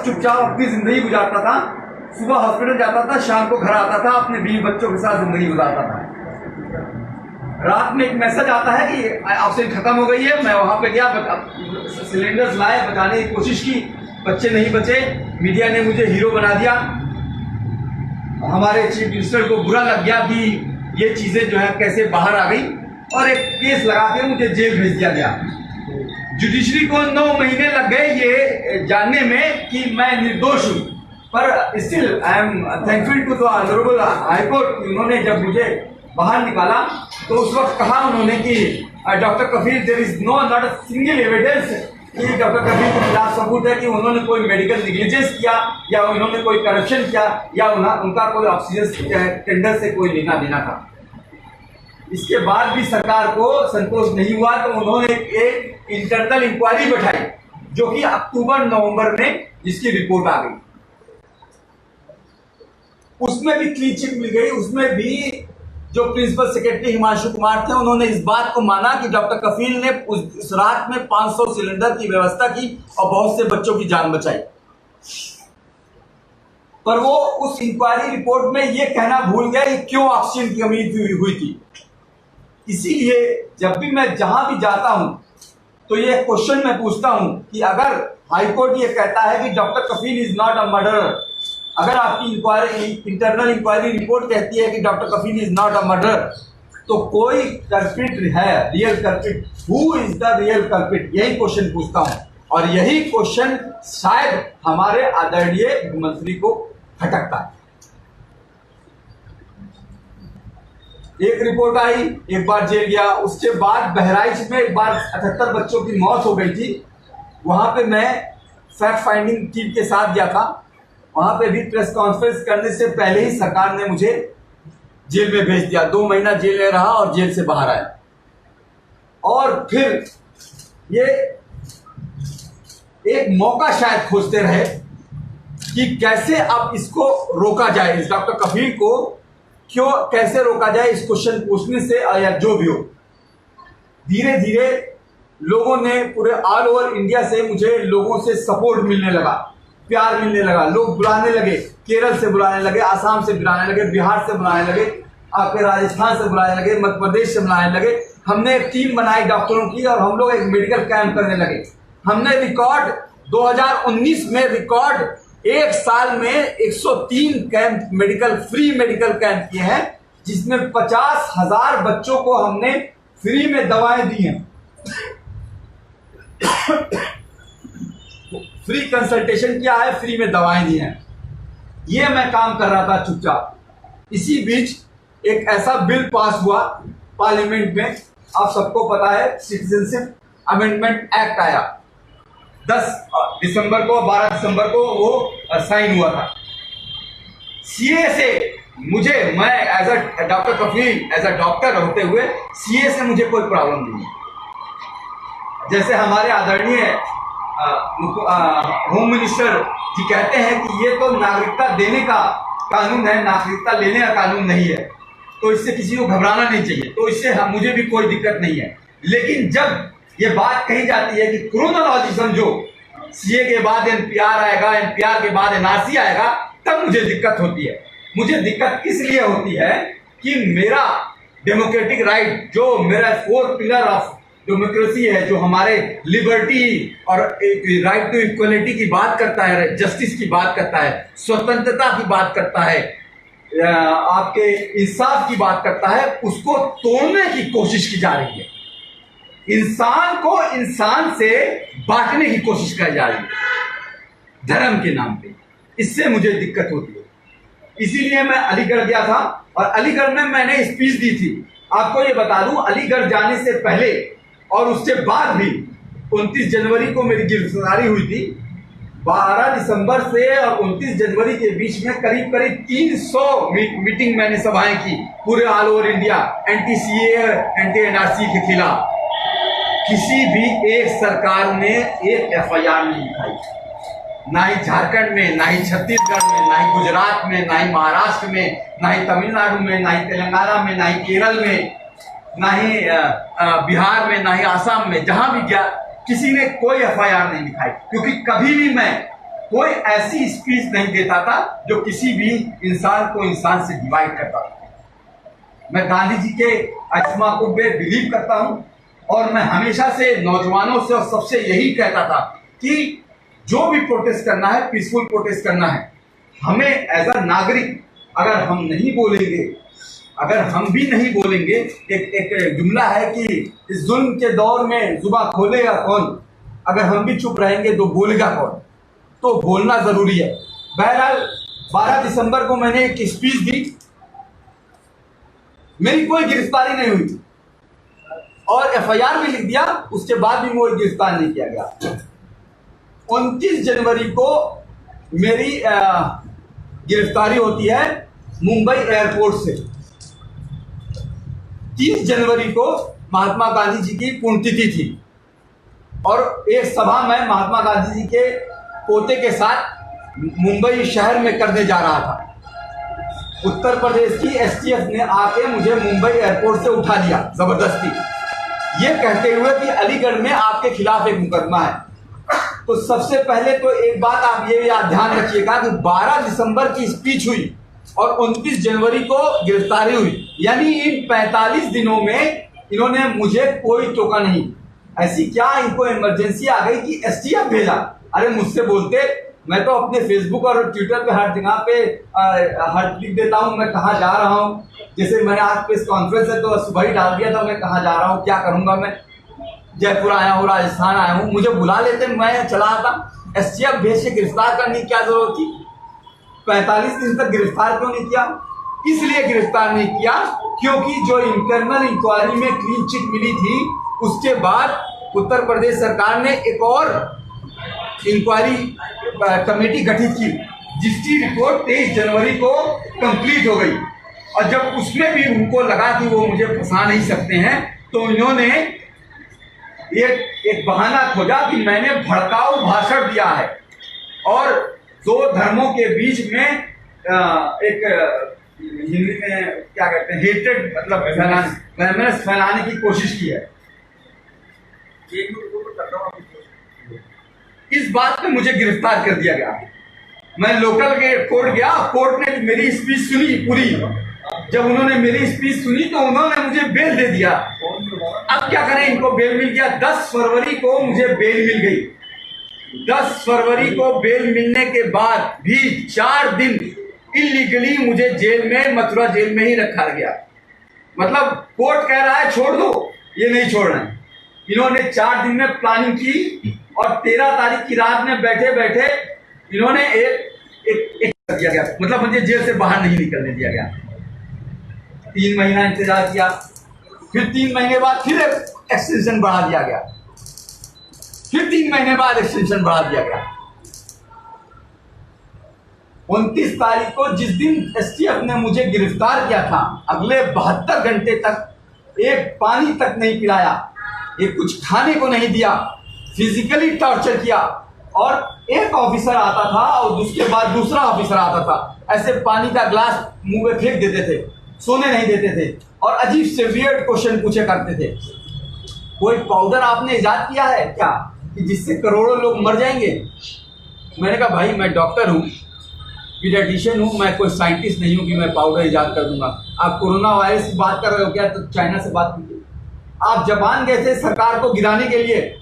बस चुपचाप अपनी जिंदगी गुजारता था। सुबह हॉस्पिटल जाता था, शाम को घर आता था, अपने बीवी बच्चों के साथ जिंदगी गुजारता था। रात में एक मैसेज आता है कि ऑक्सीजन खत्म हो गई है। मैं वहां पे गया, सिलेंडर्स लाए, बचाने की कोशिश की, बच्चे नहीं बचे। मीडिया ने मुझे हीरो बना दिया। हमारे चीफ मिनिस्टर को बुरा लग गया कि ये चीजें जो है कैसे बाहर आ गई, और एक केस लगा के मुझे जेल भेज दिया गया। जुडिशरी को 9 महीने लग गए ये जानने में कि मैं निर्दोष हूं, पर still I am thankful to the honourable High Court. उन्होंने जब मुझे बाहर निकाला तो उस वक्त कहा उन्होंने कि doctor Kafeel, there is not a single evidence कि डॉक्टर कफील के खिलाफ सबूत है कि उन्होंने कोई मेडिकल निग्लिजेंस किया या उन्होंने कोई करप्शन किया या उनका कोई ऑक्सीजन टेंडर से कोई लेना देना था। इसके बाद भी सरकार को संतोष नहीं हुआ तो उन्होंने एक इंटरनल इंक्वायरी बैठाई, जो कि अक्टूबर नवंबर में जिसकी रिपोर्ट आ गई। उसमें भी क्लीन चिट मिल गई। उसमें भी जो प्रिंसिपल सेक्रेटरी हिमांशु कुमार थे, उन्होंने इस बात को माना कि डॉक्टर कफील ने उस रात में 500 सिलेंडर की व्यवस्था की और बहुत से बच्चों की जान बचाई। पर वो उस इंक्वायरी रिपोर्ट में ये कहना भूल गया कि क्यों ऑक्सीजन की कमी हुई थी। इसीलिए जब भी मैं जहां भी जाता हूं तो ये क्वेश्चन मैं पूछता हूं कि अगर हाईकोर्ट ये कहता है कि doctor Kafeel is not a murderer, अगर आपकी इंटरनल इंक्वायरी रिपोर्ट कहती है कि doctor Kafeel is not a murderer, तो कोई कल्प्रिट है, real culprit. Who is the real culprit? यही क्वेश्चन पूछता हूं, और यही क्वेश्चन शायद हमारे आदरणीय मुख्यमंत्री को खटकता है। एक रिपोर्ट आई, एक बार जेल गया। उसके बाद बहराइच में एक बार 78 बच्चों की मौत हो गई थी। वहां पे मैं फैक्ट फाइंडिंग टीम के साथ गया था। वहां पे भी प्रेस कॉन्फ्रेंस करने से पहले ही सरकार ने मुझे जेल में भेज दिया। 2 महीना जेल में रहा और जेल से बाहर आया। और फिर ये एक मौका शायद खोजते रहे कि कैसे अब इसको रोका जाए, इस डॉक्टर कफील को क्यों कैसे रोका जाए इस क्वेश्चन पूछने से, या जो भी हो। धीरे धीरे लोगों ने पूरे ऑल ओवर इंडिया से मुझे लोगों से सपोर्ट मिलने लगा, प्यार मिलने लगा। लोग बुलाने लगे, केरल से बुलाने लगे, आसाम से बुलाने लगे, बिहार से बुलाने लगे, आपके राजस्थान से बुलाने लगे, मध्य प्रदेश से बुलाने लगे। हमने एक टीम बनाई डॉक्टरों की और हम लोग एक मेडिकल कैंप करने लगे। हमने रिकॉर्ड 2019 में रिकॉर्ड एक साल में 103 कैंप फ्री मेडिकल कैंप किए हैं, जिसमें 50,000 बच्चों को हमने फ्री में दवाएं दी हैं। फ्री कंसल्टेशन किया है, फ्री में दवाएं दी हैं। ये मैं काम कर रहा था चुपचाप। इसी बीच एक ऐसा बिल पास हुआ पार्लियामेंट में, आप सबको पता है, सिटीजनशिप अमेंडमेंट एक्ट आया 10 दिसंबर को, 12 दिसंबर को वो साइन हुआ था। सीए से मैं as a doctor Kafeel, as a doctor होते हुए सीए से मुझे कोई प्रॉब्लम नहीं है। जैसे हमारे आदरणीय होम मिनिस्टर जी कहते हैं कि ये तो नागरिकता देने का कानून है, नागरिकता लेने का कानून नहीं है, तो इससे किसी को घबराना नहीं चाहिए। तो इससे मुझे भी कोई दिक्कत नहीं है। लेकिन जब ये बात कही जाती है कि क्रोनोलॉजी समझो, सीए के बाद एनपीआर आएगा, एनपीआर के बाद एनआरसी आएगा, तब मुझे दिक्कत होती है। मुझे दिक्कत इसलिए होती है कि मेरा डेमोक्रेटिक राइट, जो मेरा 4 पिलर ऑफ डेमोक्रेसी है, जो हमारे लिबर्टी और राइट टू इक्वलिटी की बात करता है, जस्टिस की बात करता है, स्वतंत्रता की बात करता है, आपके इंसाफ की बात करता है, उसको तोड़ने की कोशिश की जा रही है। इंसान को इंसान से बांटने की कोशिश की जा रही है धर्म के नाम पे। इससे मुझे दिक्कत होती है। इसीलिए मैं अलीगढ़ गया था और अलीगढ़ में मैंने स्पीच दी थी। आपको ये बता दूं, अलीगढ़ जाने से पहले और उसके बाद भी 29 जनवरी को मेरी गिरफ्तारी हुई थी। 12 दिसंबर से और 29 जनवरी के बीच में करीब 300 मीटिंग मैंने सभाएं की पूरे all over India, anti CA, anti NRC के खिलाफ। किसी भी एक सरकार ने एक एफआईआर नहीं लिखाई, ना ही झारखंड में, ना ही छत्तीसगढ़ में, ना ही गुजरात में, ना ही महाराष्ट्र में, ना ही तमिलनाडु में, ना ही तेलंगाना में, ना ही केरल में, ना ही बिहार में, ना ही आसाम में। जहां भी गया किसी ने कोई एफआईआर नहीं लिखाई, क्योंकि कभी भी मैं कोई ऐसी स्पीच नहीं देता था जो किसी भी इंसान को इंसान से डिवाइड करता था। मैं गांधी जी के आत्मा को बिलीव करता हूं और मैं हमेशा से नौजवानों से और सबसे यही कहता था कि जो भी प्रोटेस्ट करना है पीसफुल प्रोटेस्ट करना है। हमें एज अ नागरिक अगर हम नहीं बोलेंगे, अगर हम भी नहीं बोलेंगे, एक जुमला है कि इस जुल्म के दौर में जुबान खोलेगा कौन, अगर हम भी चुप रहेंगे तो बोलेगा कौन। तो बोलना जरूरी है। बहरहाल 12 दिसंबर को मैंने एक स्पीच दी, मेरी कोई गिरफ्तारी नहीं हुई और एफआईआर भी लिख दिया, उसके बाद भी मुझे गिरफ्तार नहीं किया गया। 29 जनवरी को मेरी गिरफ्तारी होती है मुंबई एयरपोर्ट से। 30 जनवरी को महात्मा गांधी जी की पुण्यतिथि थी और एक सभा मैं महात्मा गांधी जी के पोते के साथ मुंबई शहर में करने जा रहा था। उत्तर प्रदेश की एसटीएफ ने आके मुझे मुंबई एयरपोर्ट से उठा लिया जबरदस्ती, ये कहते हुए कि अलीगढ़ में आपके खिलाफ एक मुकदमा है। तो सबसे पहले तो एक बात आप ये ध्यान रखिएगा कि 12 दिसंबर की स्पीच हुई और 29 जनवरी को गिरफ्तारी हुई, यानी इन 45 दिनों में इन्होंने मुझे कोई टोका नहीं। ऐसी क्या इनको इमरजेंसी आ गई कि एसटीएफ भेजा? अरे मुझसे बोलते, मैं तो अपने फेसबुक और ट्विटर पे हर जगह पे हर लिख देता हूँ मैं कहाँ जा रहा हूँ। जैसे मैंने आज प्रेस कॉन्फ्रेंस है तो सुबह ही डाल दिया था मैं कहाँ जा रहा हूँ, क्या करूंगा, मैं जयपुर आया हूँ, राजस्थान आया हूँ। मुझे बुला लेते, मैं चला आता। एसटीएफ भेज के गिरफ्तार करने की क्या जरूरत थी? 45 दिन तक गिरफ्तार क्यों नहीं किया? इसलिए गिरफ्तार नहीं किया क्योंकि जो इंटरनल इंक्वायरी में क्लीन चिट मिली थी उसके बाद उत्तर प्रदेश सरकार ने एक और इंक्वायरी कमेटी गठित की जिसकी रिपोर्ट 23 जनवरी को कंप्लीट हो गई। और जब उसमें भी उनको लगा कि वो मुझे फंसा नहीं सकते हैं तो इन्होंने एक बहाना खोजा कि मैंने भड़काऊ भाषण दिया है और दो धर्मों के बीच में एक हिंदी में क्या कहते हैं हेट्रेड मतलब फैलाने की कोशिश की है। इस बात पे मुझे गिरफ्तार कर दिया गया। मैं लोकल के कोर्ट गया, कोर्ट ने मेरी स्पीच सुनी पूरी। जब उन्होंने मेरी स्पीच सुनी तो उन्होंने मुझे बेल दे दिया। अब क्या करें, इनको बेल मिल गया। 10 फरवरी को मुझे बेल मिल गई। 10 फरवरी को बेल मिलने के बाद भी 4 दिन इलीगली मुझे जेल में, मथुरा जेल में ही रखा गया। मतलब कोर्ट कह रहा है छोड़ दो, ये नहीं छोड़ रहे हैं। इन्होंने 4 दिन में प्लानिंग की और 13 तारीख की रात में बैठे बैठे इन्होंने एक कर दिया गया, मतलब मुझे जेल से बाहर नहीं निकलने दिया गया। 3 महीना इंतजार किया, फिर 3 महीने बाद फिर एक्सटेंशन बढ़ा दिया गया, फिर 3 महीने बाद एक्सटेंशन बढ़ा दिया गया। 29 तारीख को जिस दिन एसटीएफ ने मुझे गिरफ्तार किया था, अगले 72 घंटे तक एक पानी तक नहीं पिलाया, एक कुछ खाने को नहीं दिया, फिजिकली टॉर्चर किया। और एक ऑफिसर आता था और उसके बाद दूसरा ऑफिसर आता था, ऐसे पानी का ग्लास मुंह में फेंक देते थे, सोने नहीं देते थे और अजीब से वियर्ड क्वेश्चन पूछे करते थे। कोई पाउडर आपने इजाद किया है क्या कि जिससे करोड़ों लोग मर जाएंगे? मैंने कहा भाई मैं डॉक्टर हूँ, पीडियाट्रिशियन हूँ, मैं कोई साइंटिस्ट नहीं हूँ कि मैं पाउडर इजाद कर दूंगा। आप कोरोना वायरस की बात कर रहे हो क्या? तो चाइना से बात कीजिए। आप जापान गए थे सरकार को गिराने के लिए।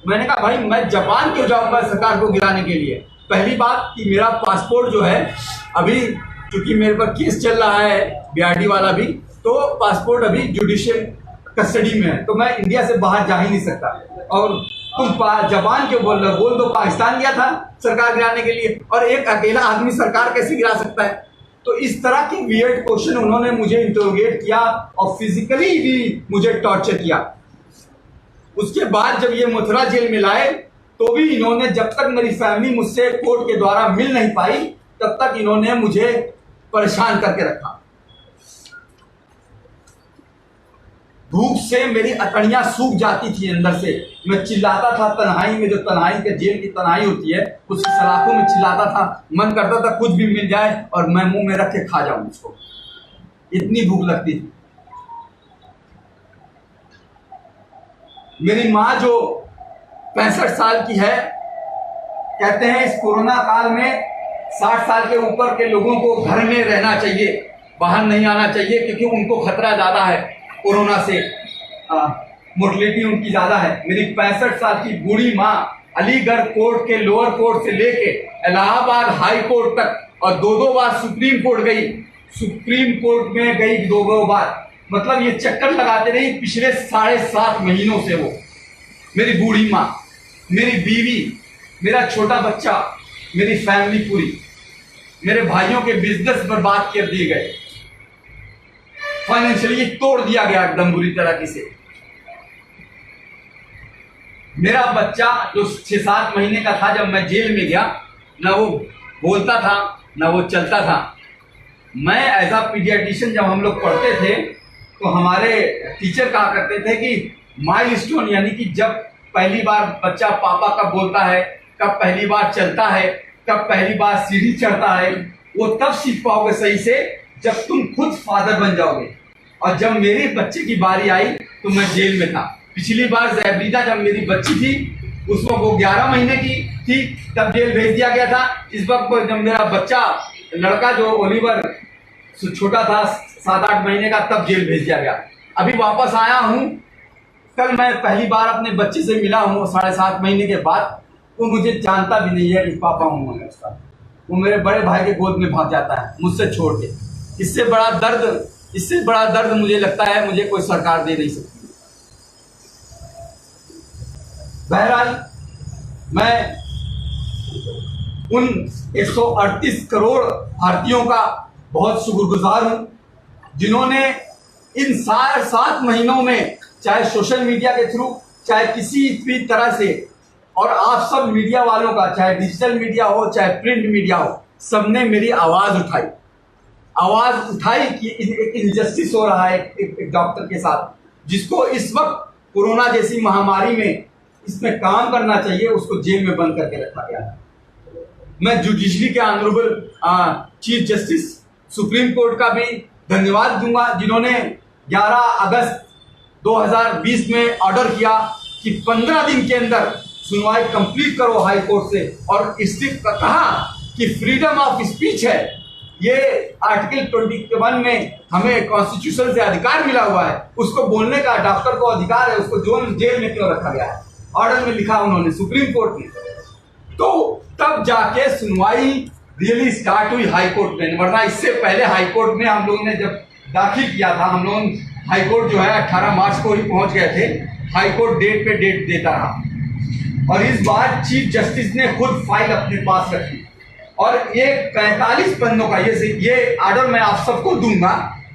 मैंने कहा भाई मैं जापान क्यों जाऊंगा सरकार को गिराने के लिए? पहली बात कि मेरा पासपोर्ट जो है अभी, क्योंकि मेरे पर केस चल रहा है बीआरडी वाला भी, तो पासपोर्ट अभी जुडिशियल कस्टडी में है, तो मैं इंडिया से बाहर जा ही नहीं सकता। और तुम जापान क्यों बोल रहे हो? बोल दो पाकिस्तान गया था सरकार गिराने के लिए, और एक अकेला आदमी सरकार कैसे गिरा सकता है? तो इस तरह के वियर्ड क्वेश्चन उन्होंने मुझे इंटरोगेट किया और फिजिकली भी मुझे टॉर्चर किया। उसके बाद जब ये मथुरा जेल में लाए तो भी इन्होंने, जब तक मेरी फैमिली मुझसे कोर्ट के द्वारा मिल नहीं पाई तब तक इन्होंने मुझे परेशान करके रखा। भूख से मेरी अतड़ियां सूख जाती थी अंदर से। मैं चिल्लाता था तन्हाई में, जो तन्हाई के जेल की तन्हाई होती है उसकी सलाखों में चिल्लाता था। मन करता था कुछ भी मिल जाए और मैं मुंह में रख के खा जाऊं उसको, इतनी भूख लगती थी। मेरी माँ जो 65 साल की है, कहते हैं इस कोरोना काल में 60 साल के ऊपर के लोगों को घर में रहना चाहिए, बाहर नहीं आना चाहिए, क्योंकि उनको खतरा ज़्यादा है कोरोना से, मोर्टलिटी उनकी ज़्यादा है। मेरी 65 साल की बूढ़ी माँ अलीगढ़ कोर्ट के लोअर कोर्ट से लेके इलाहाबाद हाई कोर्ट तक और 2-2 बार सुप्रीम कोर्ट गई, सुप्रीम कोर्ट में गई 2-2 बार, मतलब ये चक्कर लगाते रही पिछले 7.5 महीनों से। वो मेरी बूढ़ी माँ, मेरी बीवी, मेरा छोटा बच्चा, मेरी फैमिली पूरी, मेरे भाइयों के बिजनेस बर्बाद कर दिए गए, फाइनेंशियली तोड़ दिया गया एकदम बुरी तरीके से। मेरा बच्चा जो 6-7 महीने का था, जब मैं जेल में गया, ना वो बोलता था ना वो चलता था। मैं एज अ पीडियाट्रिशियन जब हम लोग पढ़ते थे तो हमारे टीचर कहा करते थे कि माइलस्टोन, यानी कि जब पहली बार बच्चा पापा कब बोलता है, कब पहली बार चलता है, कब पहली बार सीढ़ी चढ़ता है, वो तब सीख पाओगे सही से जब तुम खुद फादर बन जाओगे। और जब मेरे बच्चे की बारी आई तो मैं जेल में था। पिछली बार जैबरीदा जब मेरी बच्ची थी, उस वक्त वो 11 महीने की थी, तब जेल भेज दिया गया था। इस वक्त जब मेरा बच्चा लड़का जो ओलिवर छोटा था 7-8 महीने का, तब जेल भेज दिया गया। अभी वापस आया हूँ, कल मैं पहली बार अपने बच्चे से मिला हूँ 7.5 महीने के बाद। वो मुझे जानता भी नहीं है कि पापा हूँ मैं उसका। वो मेरे बड़े भाई के गोद में भाग जाता है मुझसे छोड़ के। इससे बड़ा दर्द मुझे लगता है मुझे कोई सरकार दे नहीं सकती। बहरहाल मैं उन 138 करोड़ भारतीयों का बहुत शुक्रगुजार हूं जिन्होंने इन 7 महीनों में, चाहे सोशल मीडिया के थ्रू, चाहे किसी भी तरह से, और आप सब मीडिया वालों का, चाहे डिजिटल मीडिया हो चाहे प्रिंट मीडिया हो, सबने मेरी आवाज उठाई कि एक इनजस्टिस हो रहा है एक डॉक्टर के साथ, जिसको इस वक्त कोरोना जैसी महामारी में इसमें काम करना चाहिए, उसको जेल में बंद करके रखा गया है। मैं जुडिशरी के honourable chief justice supreme court का भी धन्यवाद दूंगा, जिन्होंने 11 अगस्त 2020 में ऑर्डर किया कि 15 दिन के अंदर सुनवाई कंप्लीट करो हाई कोर्ट से, और इससे कहा कि फ्रीडम ऑफ स्पीच है, ये आर्टिकल 21 में हमें कॉन्स्टिट्यूशन से अधिकार मिला हुआ है, उसको बोलने का डॉक्टर को अधिकार है, उसको जेल में क्यों रखा गया है, ऑर्डर में लिखा उन्होंने सुप्रीम कोर्ट ने। तो तब जाके सुनवाई रियली स्टार्ट हुई हाई कोर्ट में, वरना इससे पहले हाई कोर्ट में हम लोगों ने जब दाखिल किया था, हम लोग हाई कोर्ट जो है 18 मार्च को ही पहुंच गए थे। हाई कोर्ट डेट पे डेट देता रहा, और इस बार चीफ जस्टिस ने खुद फाइल अपने पास रखी, और ये 45 पन्नों का ये ऑर्डर मैं आप सबको दूंगा।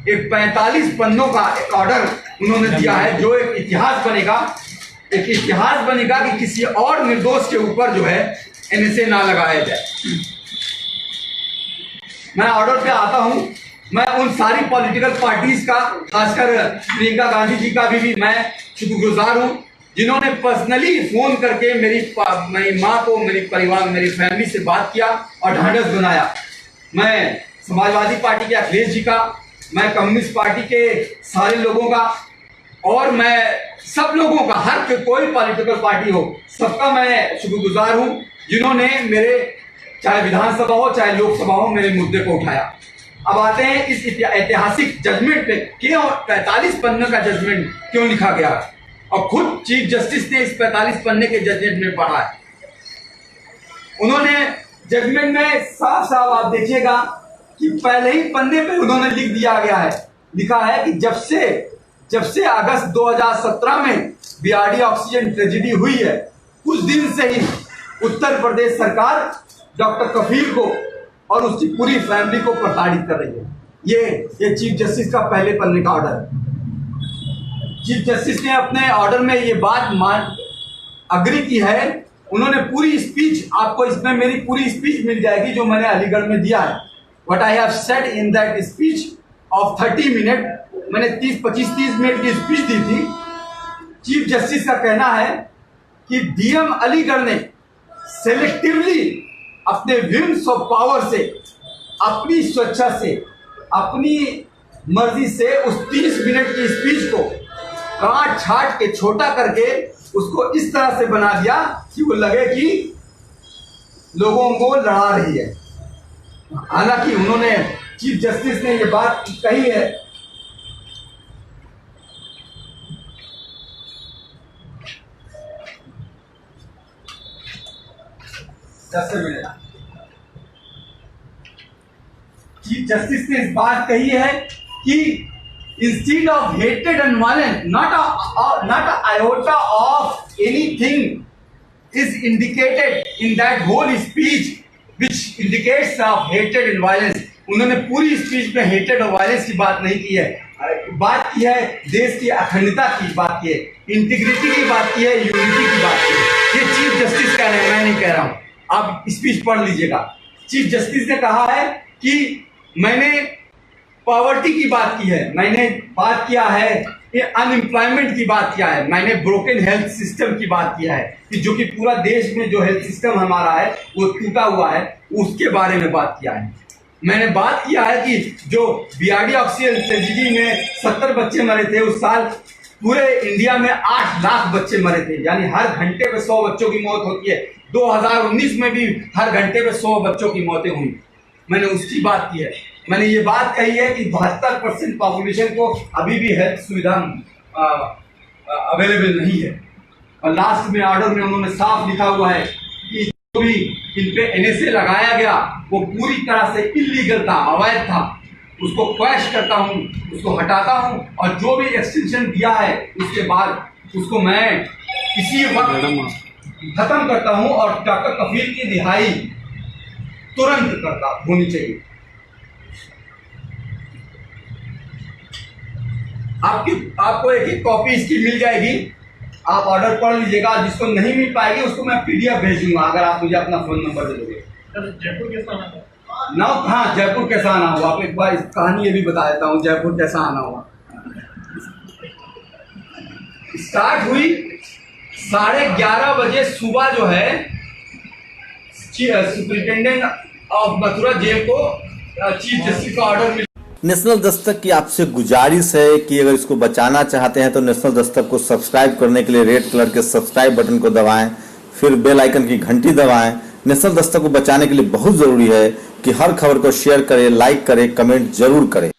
एक 45 पन्नों का एक ऑर्डर उन्होंने दिया है, जो एक इतिहास बनेगा कि किसी और निर्दोष के ऊपर जो है एनएसए ना लगाया जाए। मैं ऑर्डर पे आता हूं, मैं उन सारी पॉलिटिकल पार्टीज का, खासकर प्रियंका गांधी जी का भी मैं शुक्रगुजार हूं, जिन्होंने पर्सनली फोन करके मेरी माँ को, मेरी परिवार, मेरी फैमिली से बात किया और ढांढस बनाया। मैं समाजवादी पार्टी के अखिलेश जी का, मैं कम्युनिस्ट पार्टी के सारे लोगों का, और मैं सब लोगों का, हर कोई पॉलिटिकल पार्टी हो, सबका मैं शुक्रगुजार हूं, जिन्होंने मेरे, चाहे विधानसभा हो चाहे लोकसभा हो, मेरे मुद्दे को उठाया। अब आते हैं इस ऐतिहासिक जजमेंट पे, क्यों 45 पन्ने का जजमेंट क्यों लिखा गया, और खुद चीफ जस्टिस ने इस 45 पन्ने के जजमेंट में पढ़ा है। उन्होंने जजमेंट में साफ साफ आप देखिएगा कि पहले ही पन्ने पे उन्होंने लिखा है कि जब से अगस्त 2017 में बीआरडी ऑक्सीजन ट्रेजेडी हुई है, उस दिन से ही उत्तर प्रदेश सरकार डॉक्टर कफील को और उसकी पूरी फैमिली को प्रताड़ित कर रही है। ये चीफ जस्टिस का पहले पन्ने का ऑर्डर है। चीफ जस्टिस ने अपने ऑर्डर में ये बात अग्री की है। उन्होंने पूरी स्पीच, आपको इसमें मेरी पूरी स्पीच मिल जाएगी जो मैंने अलीगढ़ में दिया है। What I have said in that speech of 30 minute, मैंने 25-30 मिनट की स्पीच दी थी। चीफ जस्टिस का कहना है कि डीएम अलीगढ़ ने सेलेक्टिवली अपने विम्स ऑफ पावर से, अपनी स्वेच्छा से, अपनी मर्जी से उस 30 मिनट की स्पीच को काट छाट के छोटा करके उसको इस तरह से बना दिया कि वो लगे कि लोगों को लड़ा रही है। हालांकि उन्होंने, चीफ जस्टिस ने ये बात कही है चीफ जस्टिस ने इस बात कही है कि instead of hatred and violence, not a iota of anything is indicated in that whole speech which indicates of hatred and violence. उन्होंने पूरी स्पीच में हेटेड और वायलेंस की बात नहीं की है, बात की है देश की अखंडता की बात की है, इंटीग्रिटी की बात की है, यूनिटी की बात की है। ये चीफ जस्टिस कह रहे हैं, मैं नहीं कह रहा हूं। आप स्पीच पढ़ लीजिएगा। चीफ जस्टिस ने कहा है कि मैंने पॉवर्टी की बात की है, मैंने बात किया है ये अनएम्प्लॉयमेंट की बात किया है, मैंने ब्रोकन हेल्थ सिस्टम की बात किया है कि जो कि पूरा देश में जो हेल्थ सिस्टम हमारा है वो टूटा हुआ है, उसके बारे में बात किया है। मैंने बात किया है कि जो बीआरडी ऑक्सीजन ट्रेजिडी में 70 बच्चे मरे थे उस साल, पूरे इंडिया में 8 लाख बच्चे मरे थे, यानी हर घंटे पे 100 बच्चों की मौत होती है। 2019 में भी हर घंटे पे 100 बच्चों की मौतें हुई, मैंने उसकी बात की है। मैंने ये बात कही है कि 72% पॉपुलेशन को अभी भी हेल्थ सुविधा अवेलेबल नहीं है। और लास्ट में ऑर्डर में उन्होंने साफ लिखा हुआ है कि जो भी इन पे एनएसए लगाया गया वो पूरी तरह से इलीगल था, अवैध था, उसको क्वैश करता हूँ, उसको हटाता हूँ और जो भी एक्सटेंशन दिया है उसके बाद उसको मैं किसी वक्त खत्म करता हूँ और डॉक्टर कफील की रिहाई तुरंत करता होनी चाहिए। आपको एक कॉपी इसकी मिल जाएगी, आप ऑर्डर पढ़ लीजिएगा। जिसको नहीं मिल पाएगी उसको मैं पीडीएफ भेज दूंगा अगर आप मुझे अपना फोन नंबर दे दोगे। जयपुर कैसा आना ना? हाँ, जयपुर कैसा आना हुआ, आपको एक बार इस कहानी ये भी बता देता हूँ जयपुर कैसा आना हुआ। स्टार्ट हुई 11:30 बजे सुबह जो है सुपरिटेंडेंट ऑफ मथुरा जेल को चीफ जस्टिस का ऑर्डर मिला। नेशनल दस्तक की आपसे गुजारिश है कि अगर इसको बचाना चाहते हैं तो नेशनल दस्तक को सब्सक्राइब करने के लिए रेड कलर के सब्सक्राइब बटन को दबाएं, फिर बेल आइकन की घंटी दबाएं। नेशनल दस्तक को बचाने के लिए बहुत जरूरी है कि हर खबर को शेयर करें, लाइक करें, कमेंट जरूर करें।